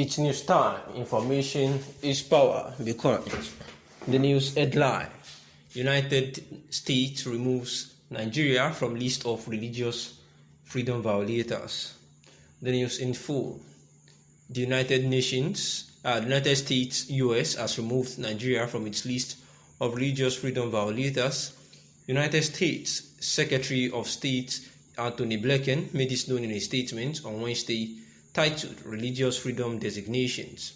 Each news time, information is power. Be current. The news headline: United States removes Nigeria from list of religious freedom violators. The news in full: the United States (US) has removed Nigeria from its list of religious freedom violators. United States Secretary of State Anthony Blinken made this known in a statement on Wednesday titled Religious Freedom Designations,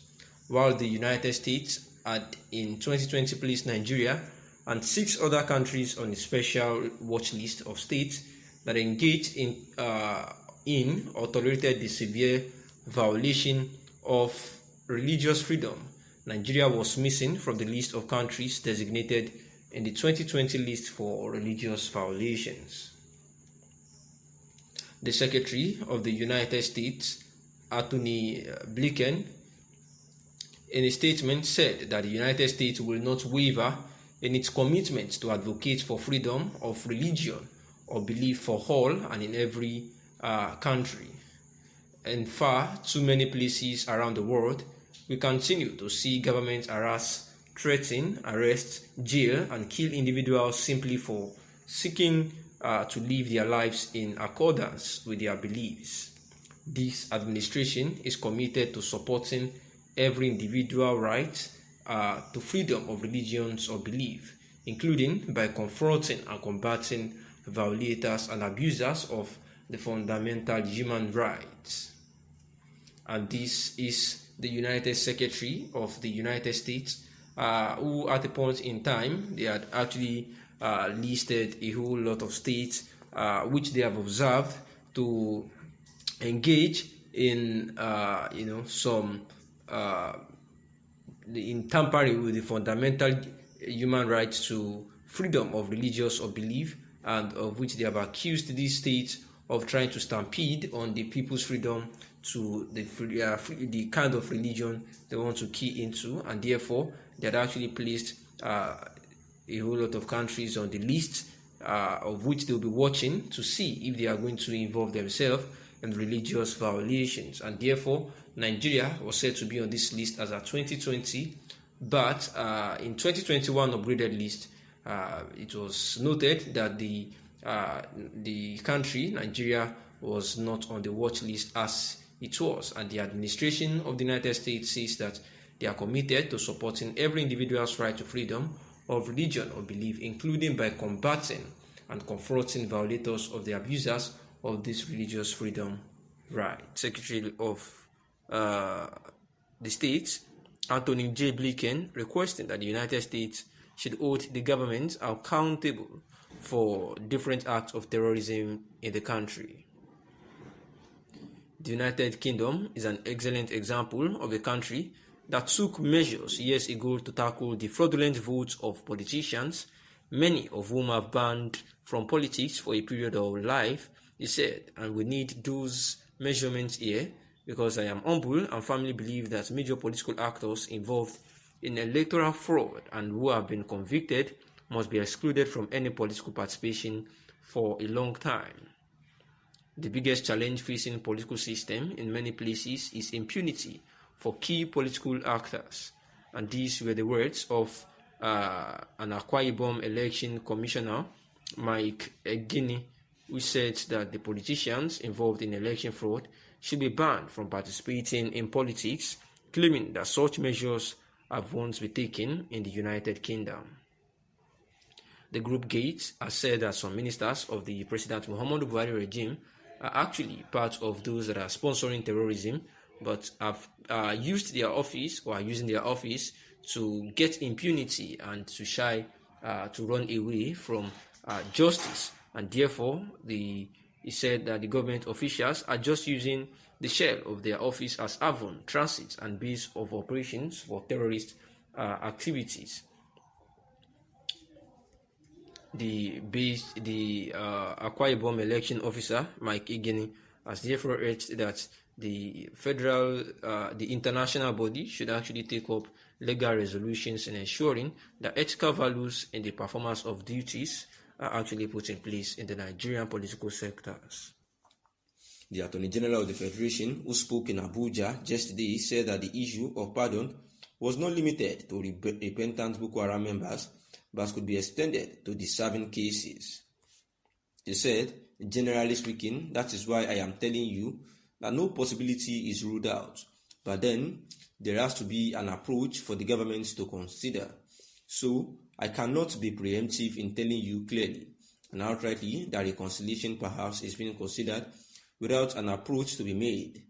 while the United States had in 2020 placed Nigeria and 6 other countries on a special watch list of states that engaged in or tolerated the severe violation of religious freedom. Nigeria was missing from the list of countries designated in the 2020 list for religious violations. The Secretary of the United States, Anthony Blinken, in a statement said that the United States will not waver in its commitment to advocate for freedom of religion or belief for all and in every country. In far too many places around the world, we continue to see governments harass, threaten, arrest, jail, and kill individuals simply for seeking to live their lives in accordance with their beliefs. This administration is committed to supporting every individual right to freedom of religions or belief, including by confronting and combating violators and abusers of the fundamental human rights. And this is the United Secretary of the United States, who at a point in time they had actually listed a whole lot of states which they have observed to engage in in tampering with the fundamental human rights to freedom of religious or belief, and of which they have accused these states of trying to stampede on the people's freedom to the kind of religion they want to key into, and therefore they had actually placed a whole lot of countries on the list of which they'll be watching to see if they are going to involve themselves in religious violations. And therefore Nigeria was said to be on this list as a 2020, but in 2021 upgraded list, it was noted that the country Nigeria was not on the watch list as it was, and the administration of the United States says that they are committed to supporting every individual's right to freedom of religion or belief, including by combating and confronting violators of the abusers of this religious freedom right. Secretary of the States, Anthony J. Blinken, requesting that the United States should hold the government accountable for different acts of terrorism in the country. The United Kingdom is an excellent example of a country that took measures years ago to tackle the fraudulent votes of politicians, many of whom have banned from politics for a period of life, he said, and we need those measurements here because I am humble and firmly believe that major political actors involved in electoral fraud and who have been convicted must be excluded from any political participation for a long time. The biggest challenge facing political system in many places is impunity for key political actors, and these were the words of an Akwa Ibom election commissioner, Mike Egini, who said that the politicians involved in election fraud should be banned from participating in politics, claiming that such measures have once been taken in the United Kingdom. The group Gates has said that some ministers of the President Muhammadu Buhari regime are actually part of those that are sponsoring terrorism, but have used their office or are using their office to get impunity and to run away from justice. And therefore, he said that the government officials are just using the shell of their office as haven, transit, and base of operations for terrorist activities. The Akwa Ibom election officer, Mike Egini, has therefore urged that the international body should actually take up legal resolutions in ensuring that ethical values in the performance of duties are actually put in place in the Nigerian political sectors. The Attorney General of the Federation, who spoke in Abuja yesterday, said that the issue of pardon was not limited to repentant Boko Haram members, but could be extended to deserving cases. He said, generally speaking, that is why I am telling you that no possibility is ruled out, but then there has to be an approach for the government to consider. So I cannot be preemptive in telling you clearly and outrightly that reconciliation perhaps is being considered without an approach to be made.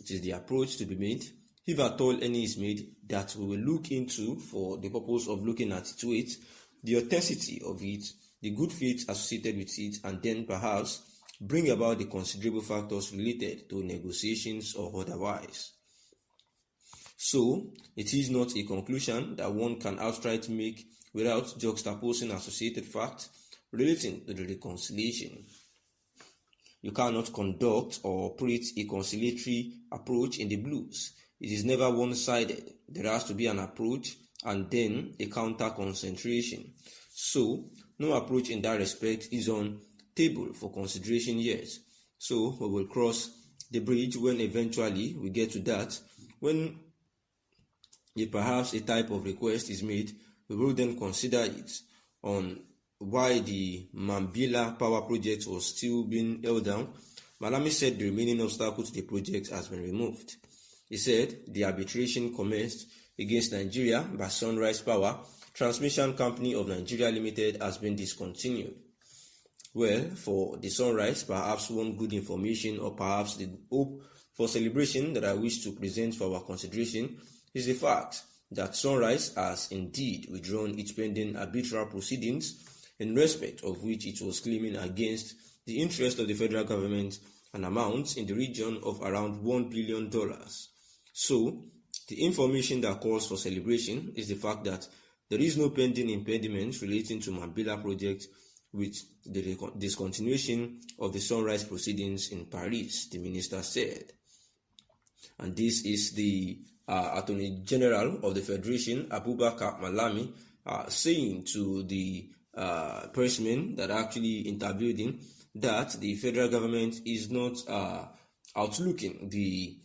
It is the approach to be made, if at all any is made, that we will look into for the purpose of looking at it, the authenticity of it, the good faith associated with it, and then perhaps bring about the considerable factors related to negotiations or otherwise. So, it is not a conclusion that one can outright make without juxtaposing associated facts relating to the reconciliation. You cannot conduct or operate a conciliatory approach in the blues. It is never one-sided. There has to be an approach and then a counter-concentration. So, no approach in that respect is on table for consideration yet. So, we will cross the bridge when eventually we get to that. When perhaps a type of request is made, we will then consider it on why the Mambila power project was still being held down. Malami said the remaining obstacle to the project has been removed. He said the arbitration commenced against Nigeria by Sunrise Power Transmission Company of Nigeria Limited has been discontinued. Well, for the Sunrise, perhaps one good information or perhaps the hope for celebration that I wish to present for our consideration is the fact that Sunrise has indeed withdrawn its pending arbitral proceedings, in respect of which it was claiming against the interest of the federal government an amount in the region of around $1 billion. So, the information that calls for celebration is the fact that there is no pending impediment relating to Mambila project with the discontinuation of the Sunrise proceedings in Paris, the minister said. And this is the Attorney General of the Federation, Abubakar Malami, saying to the pressmen that actually interviewed him that the federal government is not outlooking the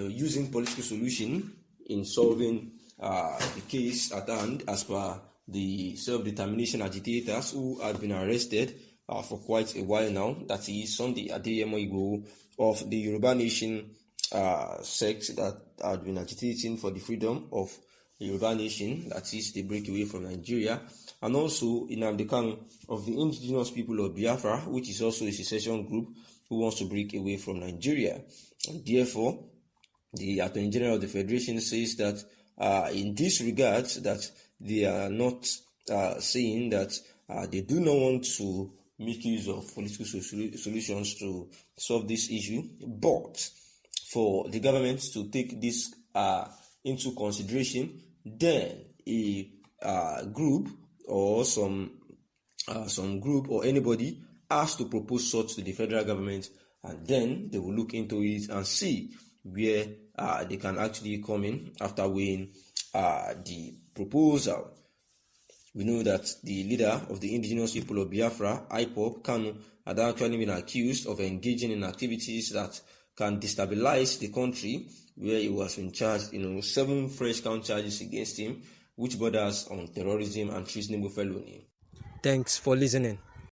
using political solution in solving the case at hand, as per the self-determination agitators who had been arrested for quite a while now. That is Sunday Adeyemo Igboho of the Yoruba Nation sect that had been agitating for the freedom of the Yoruba Nation, that is the breakaway from Nigeria, and also Nnamdi Kanu of the indigenous people of Biafra, which is also a secession group who wants to break away from Nigeria. And therefore, the Attorney General of the Federation says that in this regard, that they are not saying that they do not want to make use of political solutions to solve this issue, but for the government to take this into consideration, then a group or some group or anybody has to propose such to the federal government, and then they will look into it and see where they can actually come in after weighing the proposal. We know that the leader of the indigenous people of Biafra, IPOB, Kanu, had actually been accused of engaging in activities that can destabilize the country, where he was in charge, 7 fresh count charges against him, which borders on terrorism and treasonable felony. Thanks for listening.